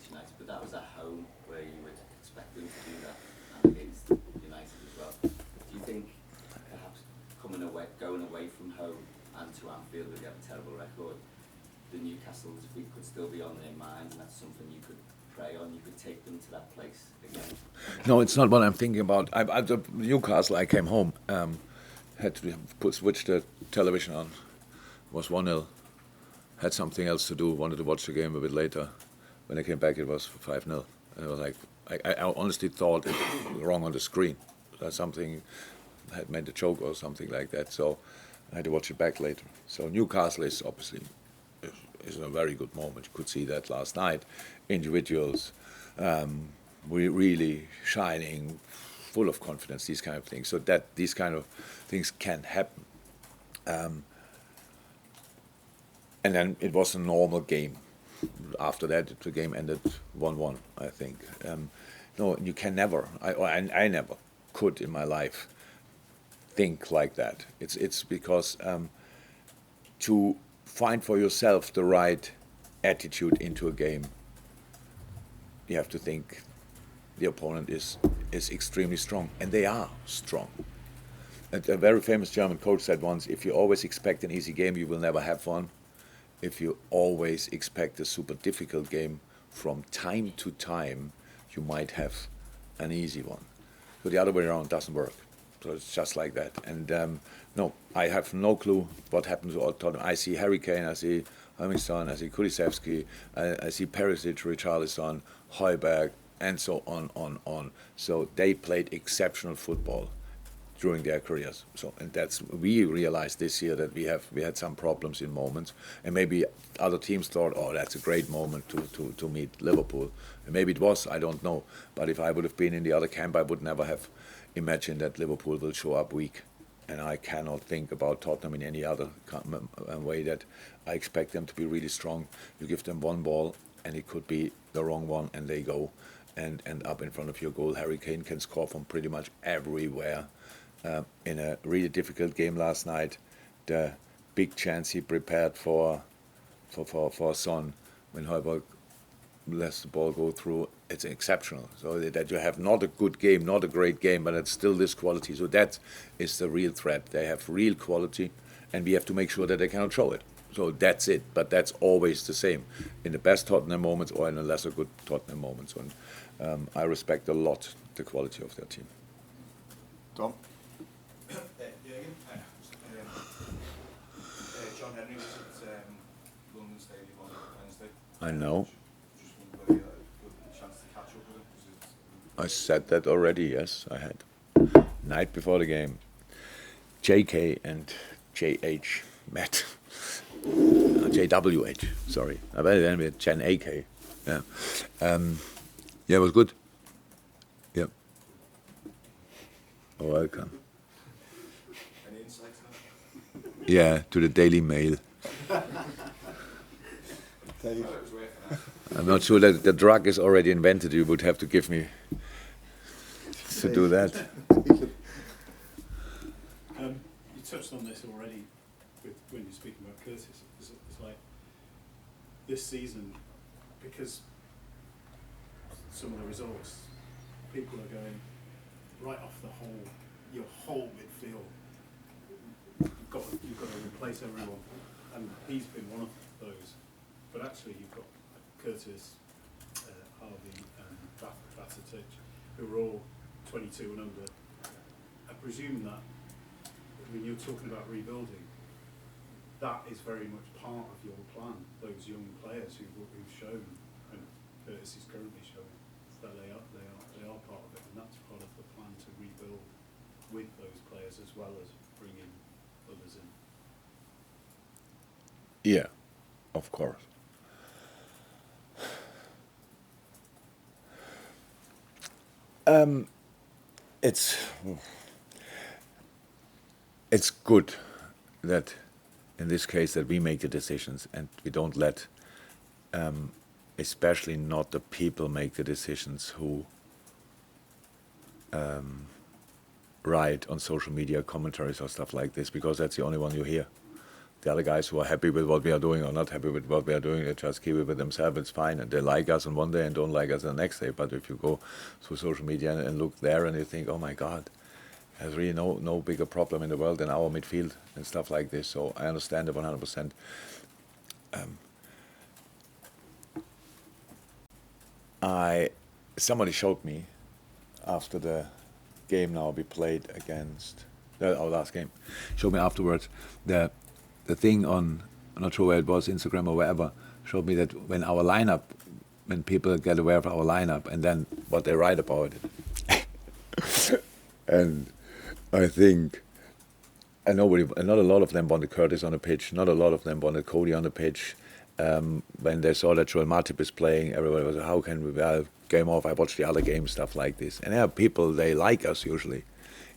United, but that was at home where you would expect them to do that, and against United as well. Do you think perhaps going away from home and to Anfield, where they have a terrible record, the Newcastle's defeat could still be on their minds, and that's something you could prey on? You could take them to that place again. No, it's not what I'm thinking about. The Newcastle, I came home, had to switch the television on. It was 1-0. Had something else to do. Wanted to watch the game a bit later. When I came back, it was 5-0. And I was like, I honestly thought it was wrong on the screen. That something had made a joke or something like that. So I had to watch it back later. So Newcastle is obviously is a very good moment. You could see that last night. Individuals, we really shining, full of confidence. These kind of things. So that these kind of things can happen. And then it was a normal game. After that, the game ended 1-1, I think. No, you can never, I never could in my life think like that. It's because to find for yourself the right attitude into a game, you have to think the opponent is extremely strong, and they are strong. And a very famous German coach said once, if you always expect an easy game, you will never have one. If you always expect a super difficult game, from time to time, you might have an easy one. So the other way around doesn't work. So it's just like that. And no, I have no clue what happens to Tottenham. I see Harry Kane, I see Hummingson, I see Kulisevsky, I see Perisic, Richarlison, Højbjerg, and so on. So they played exceptional football during their careers. So, and we realized this year that we had some problems in moments, and maybe other teams thought, oh, that's a great moment to meet Liverpool. And maybe it was, I don't know. But if I would have been in the other camp, I would never have imagined that Liverpool will show up weak. And I cannot think about Tottenham in any other way that I expect them to be really strong. You give them one ball, and it could be the wrong one, and they go and end up in front of your goal. Harry Kane can score from pretty much everywhere. In a really difficult game last night, the big chance he prepared for Son when Højbjerg lets the ball go through, it's exceptional. So that you have not a good game, not a great game, but it's still this quality. So that is the real threat. They have real quality, and we have to make sure that they cannot show it. So that's it. But that's always the same in the best Tottenham moments or in the lesser good Tottenham moments. And I respect a lot the quality of their team. Tom? John Henry was at London Stadium on Wednesday. I know. Just wondered whether you had a good chance to catch up with him. I said that already, yes, I had. Night before the game, JK and JH met. JWH, sorry. But then we had Jen AK. Yeah. Yeah, it was good. Yeah. Oh, welcome. Any insights on that? Yeah, to the Daily Mail. I'm not sure that the drug is already invented. You would have to give me to do that. You touched on this already when you're speaking about Curtis. It's like this season, because some of the results, people are going right off your whole midfield. You've got to replace everyone, and he's been one of those. But actually, you've got Curtis, Harvey, and Bacetic, who are all 22 and under. I presume that when you're talking about rebuilding, that is very much part of your plan. Those young players who've shown, and Curtis is currently showing, that they are part of it, and that's part of the plan to rebuild with those players as well as bringing others in. Yeah, of course. It's good that in this case that we make the decisions and we don't let especially not the people make the decisions who write on social media commentaries or stuff like this, because that's the only one you hear. the other guys who are happy with what we are doing or not happy with what we are doing, they just keep it with themselves. It's fine, and they like us on one day and don't like us the next day. But if you go through social media and look there, and you think, oh my God, there's really no bigger problem in the world than our midfield and stuff like this. So I understand it 100%. Somebody showed me after the game now we played against our last game, showed me afterwards the thing on, I'm not sure where it was, Instagram or wherever, showed me that when people get aware of our lineup and then what they write about it. And I think, not a lot of them wanted Curtis on the pitch, not a lot of them wanted Cody on the pitch. When they saw that Joel Matip is playing, everybody was, how can we, game off, I watched the other games, stuff like this. And there are people, they like us usually.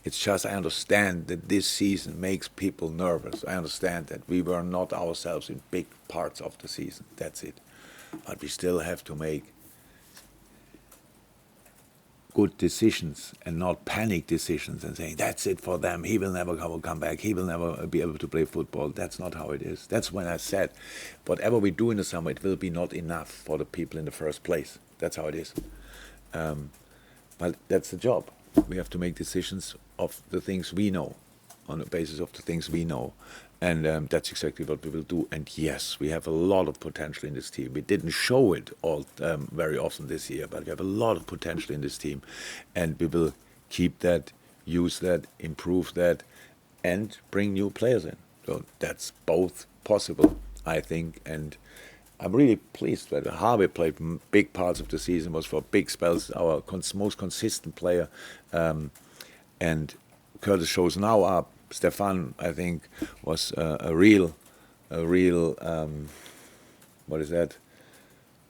It's just, I understand that this season makes people nervous. I understand that we were not ourselves in big parts of the season, that's it. But we still have to make good decisions and not panic decisions and saying, that's it for them, he will never come back, he will never be able to play football. That's not how it is. That's when I said, whatever we do in the summer, it will be not enough for the people in the first place. That's how it is. But that's the job. We have to make decisions of the things we know, on the basis of the things we know. And that's exactly what we will do. And yes, we have a lot of potential in this team. We didn't show it all very often this year, but we have a lot of potential in this team. And we will keep that, use that, improve that, and bring new players in. So that's both possible, I think. And I'm really pleased that Harvey played big parts of the season, was for big spells our most consistent player. And Curtis shows now up. Stefan, I think, was a real, what is that?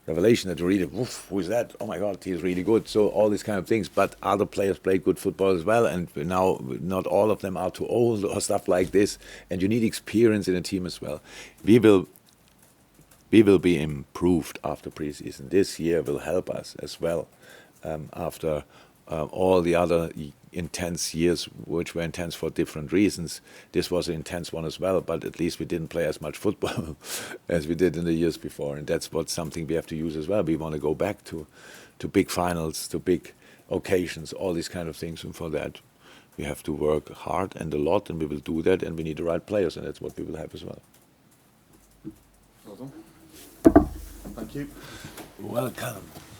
Revelation that really, woof, who is that? Oh my God, he's really good. So all these kind of things. But other players played good football as well, and now not all of them are too old or stuff like this. And you need experience in a team as well. We will be improved after preseason. This year will help us as well after all the other intense years, which were intense for different reasons. This was an intense one as well, but at least we didn't play as much football as we did in the years before, and that's something we have to use as well. We want to go back to big finals, to big occasions, all these kind of things, and for that we have to work hard and a lot, and we will do that, and we need the right players, and that's what we will have as well. Well done. Thank you. Welcome.